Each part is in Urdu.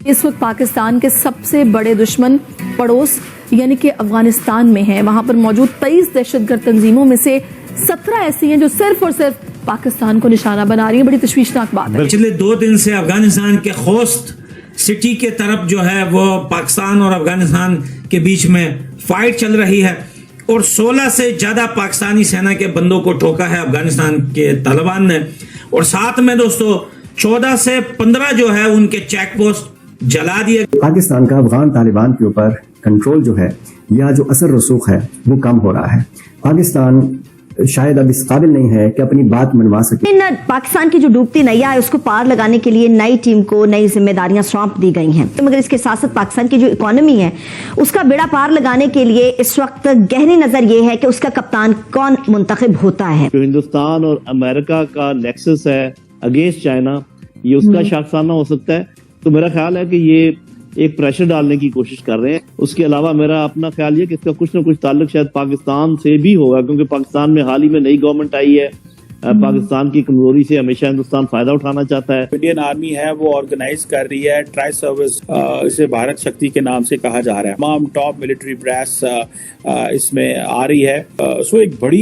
اس وقت پاکستان کے سب سے بڑے دشمن پڑوس یعنی کہ افغانستان میں ہیں. وہاں پر موجود 23 دہشت گرد تنظیموں میں سے 17 ایسی ہیں جو صرف اور صرف پاکستان کو نشانہ بنا رہی ہیں. بڑی تشویشناک بات ہے. پچھلے 2 دن سے افغانستان کے خوست سٹی کے طرف جو ہے وہ پاکستان اور افغانستان کے بیچ میں فائٹ چل رہی ہے اور 16 سے زیادہ پاکستانی سینا کے بندوں کو ٹھوکا ہے افغانستان کے طالبان نے, اور ساتھ میں دوستو 14 سے 15 جو ہے ان کے چیک پوسٹ جلا دیے. پاکستان کا افغان طالبان کے اوپر کنٹرول جو ہے یا جو اثر رسوخ ہے وہ کم ہو رہا ہے. پاکستان شاید اب اس قابل نہیں ہے کہ اپنی بات منوا سکے. پاکستان کی جو ڈوبتی نیا ہے اس کو پار لگانے کے لیے نئی ٹیم کو نئی ذمہ داریاں سونپ دی گئی ہیں, مگر اس کے ساتھ ساتھ پاکستان کی جو اکانومی ہے اس کا بیڑا پار لگانے کے لیے اس وقت گہری نظر یہ ہے کہ اس کا کپتان کون منتخب ہوتا ہے. جو ہندوستان اور امریکہ کا لیکسس ہے اگینسٹ چائنا, یہ اس کا شاخسانہ ہو سکتا ہے. تو میرا خیال ہے کہ یہ ایک پریشر ڈالنے کی کوشش کر رہے ہیں. اس کے علاوہ میرا اپنا خیال یہ کہ اس کا کچھ نہ کچھ تعلق شاید پاکستان سے بھی ہوگا, کیونکہ پاکستان میں حال ہی میں نئی گورنمنٹ آئی ہے. پاکستان کی کمزوری سے ہمیشہ ہندوستان فائدہ اٹھانا چاہتا ہے. انڈین آرمی ہے وہ آرگنائز کر رہی ہے ٹرائی سروس, اسے بھارت شکتی کے نام سے کہا جا رہا ہے. تمام ٹاپ ملٹری براس اس میں آ رہی ہے. سو ایک بڑی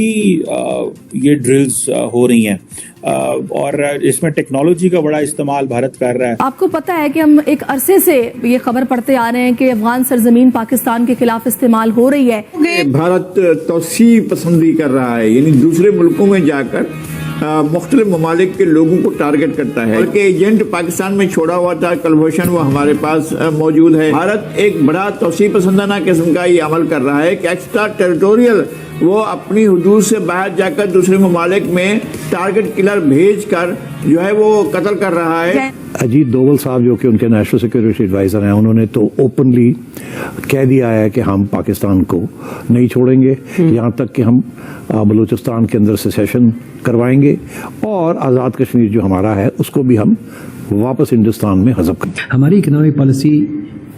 یہ ڈرلز ہو رہی ہیں اور اس میں ٹیکنالوجی کا بڑا استعمال بھارت کر رہا ہے. آپ کو پتا ہے کہ ہم ایک عرصے سے یہ خبر پڑھتے آ رہے ہیں کہ افغان سرزمین پاکستان کے خلاف استعمال ہو رہی ہے. بھارت توسیع پسندی کر رہا ہے, یعنی دوسرے ملکوں میں جا کر مختلف ممالک کے لوگوں کو ٹارگٹ کرتا ہے. بلکہ ایجنٹ پاکستان میں چھوڑا ہوا تھا کلبھوشن, وہ ہمارے پاس موجود ہے. بھارت ایک بڑا توسیع پسندانہ قسم کا یہ عمل کر رہا ہے کہ ایکسٹرا ٹیریٹوریل وہ اپنی حدود سے باہر جا کر دوسرے ممالک میں ٹارگٹ کلر بھیج کر جو ہے وہ قتل کر رہا ہے. اجیت دوول صاحب جو کہ ان کے نیشنل سیکورٹی ایڈوائزر ہیں, انہوں نے تو اوپنلی کہہ دیا ہے کہ ہم پاکستان کو نہیں چھوڑیں گے یہاں تک کہ ہم بلوچستان کے اندر سیسیشن کروائیں گے اور آزاد کشمیر جو ہمارا ہے اس کو بھی ہم واپس ہندوستان میں حذف کریں. ہماری اکنامک پالیسی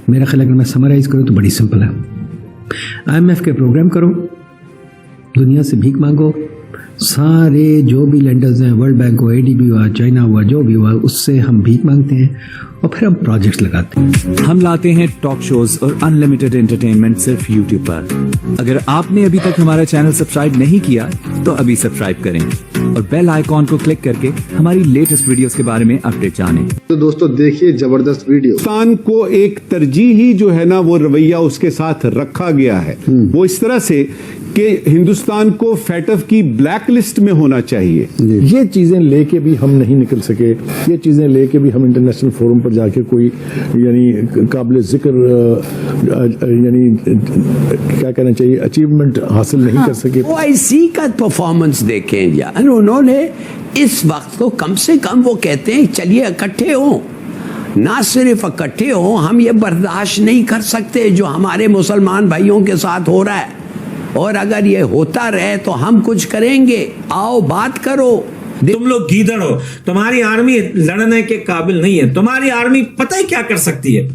میرا خیال اگر میں سمرائز کروں تو بڑی سمپل ہے. IMF کے پروگرام کرو, دنیا سے بھیک مانگو, سارے جو بھی لینڈرز ہیں, ورلڈ بینک ہوا, ADB ہوا, چائنا ہوا, جو بھی ہوا, اس سے ہم بھیک مانگتے ہیں اور پھر ہم پروجیکٹس لگاتے ہیں. ہم لاتے ہیں ٹاک شوز اور انلمیٹڈ انٹرٹینمنٹ صرف YouTube پر. اگر آپ نے ابھی تک ہمارا چینل سبسکرائب نہیں کیا تو ابھی سبسکرائب کریں اور بیل آئیکن کو کلک کر کے ہماری لیٹسٹ ویڈیوز کے بارے میں اپڈیٹ جانیں. تو دوستو دیکھیے زبردست ویڈیو. پاکستان کو ایک ترجیحی جو ہے نا وہ رویہ اس کے ساتھ رکھا گیا ہے, وہ اس طرح سے کہ ہندوستان کو فیٹف کی بلیک لسٹ میں ہونا چاہیے. یہ چیزیں لے کے بھی ہم نہیں نکل سکے, یہ چیزیں لے کے بھی ہم انٹرنیشنل فورم پر جا کے کوئی یعنی قابل ذکر یعنی کیا کہنا چاہیے اچیومنٹ حاصل نہیں کر سکے. OIC کا پرفارمنس دیکھیں یار, انہوں نے اس وقت کو کم سے کم وہ کہتے ہیں چلیے اکٹھے ہوں, نہ صرف اکٹھے ہوں, ہم یہ برداشت نہیں کر سکتے جو ہمارے مسلمان بھائیوں کے ساتھ ہو رہا ہے, اور اگر یہ ہوتا رہے تو ہم کچھ کریں گے. آؤ بات کرو. تم لوگ گیدڑ ہو, تمہاری آرمی لڑنے کے قابل نہیں ہے. تمہاری آرمی پتہ ہی کیا کر سکتی ہے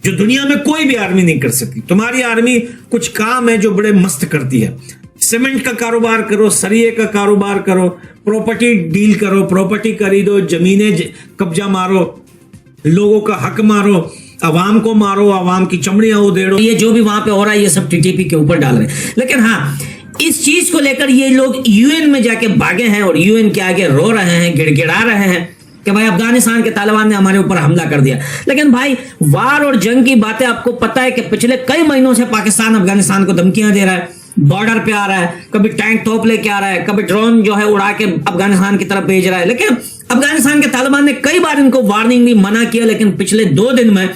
جو دنیا میں کوئی بھی آرمی نہیں کر سکتی. تمہاری آرمی کچھ کام ہے جو بڑے مست کرتی ہے. سیمنٹ کا کاروبار کرو, سریے کا کاروبار کرو, پراپرٹی ڈیل کرو, پراپرٹی خریدو, زمینیں قبضہ مارو, لوگوں کا حق مارو, عوام کو مارو, عوام کی چمڑیاں ادھیڑو. یہ جو بھی وہاں پہ ہو رہا ہے یہ سب TTP کے اوپر ڈال رہے ہیں. لیکن ہاں اس چیز کو لے کر یہ لوگ UN میں جا کے بھاگے ہیں اور UN کے آگے رو رہے ہیں, گڑ گڑا رہے ہیں کہ بھائی افغانستان کے طالبان نے ہمارے اوپر حملہ کر دیا. لیکن بھائی وار اور جنگ کی باتیں آپ کو پتا ہے کہ پچھلے کئی مہینوں سے پاکستان افغانستان کو دھمکیاں دے رہا ہے, بارڈر پہ آ رہا ہے, کبھی ٹینک توپ لے کے آ رہا ہے, کبھی ڈرون جو ہے اڑا کے افغانستان کی طرف بھیج رہا ہے. لیکن افغانستان کے طالبان نے کئی بار ان کو وارننگ دی, منع کیا, لیکن پچھلے 2 دن میں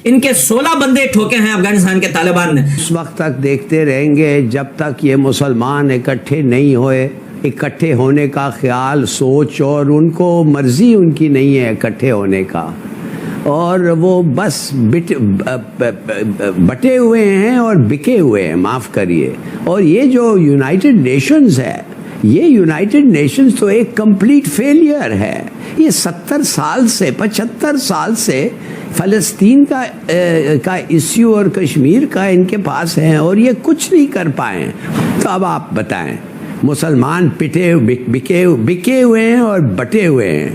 ان کے 16 بندے ٹھوکے ہیں افغانستان کے طالبان نے. اس وقت تک دیکھتے رہیں گے جب تک یہ مسلمان اکٹھے نہیں ہوئے. اکٹھے ہونے کا خیال, سوچ اور ان کو مرضی ان کی نہیں ہے اکٹھے ہونے کا, اور وہ بس بٹے ہوئے ہیں اور بکے ہوئے ہیں, معاف کریے. اور یہ جو یونائٹڈ نیشنز ہے, یہ یونائٹڈ نیشنز تو ایک کمپلیٹ فیلئر ہے. یہ 70 سال سے 75 سال سے فلسطین کا ایشو اور کشمیر کا ان کے پاس ہے اور یہ کچھ نہیں کر پائے. تو اب آپ بتائیں, مسلمان بکے ہوئے ہیں اور بٹے ہوئے ہیں.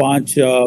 5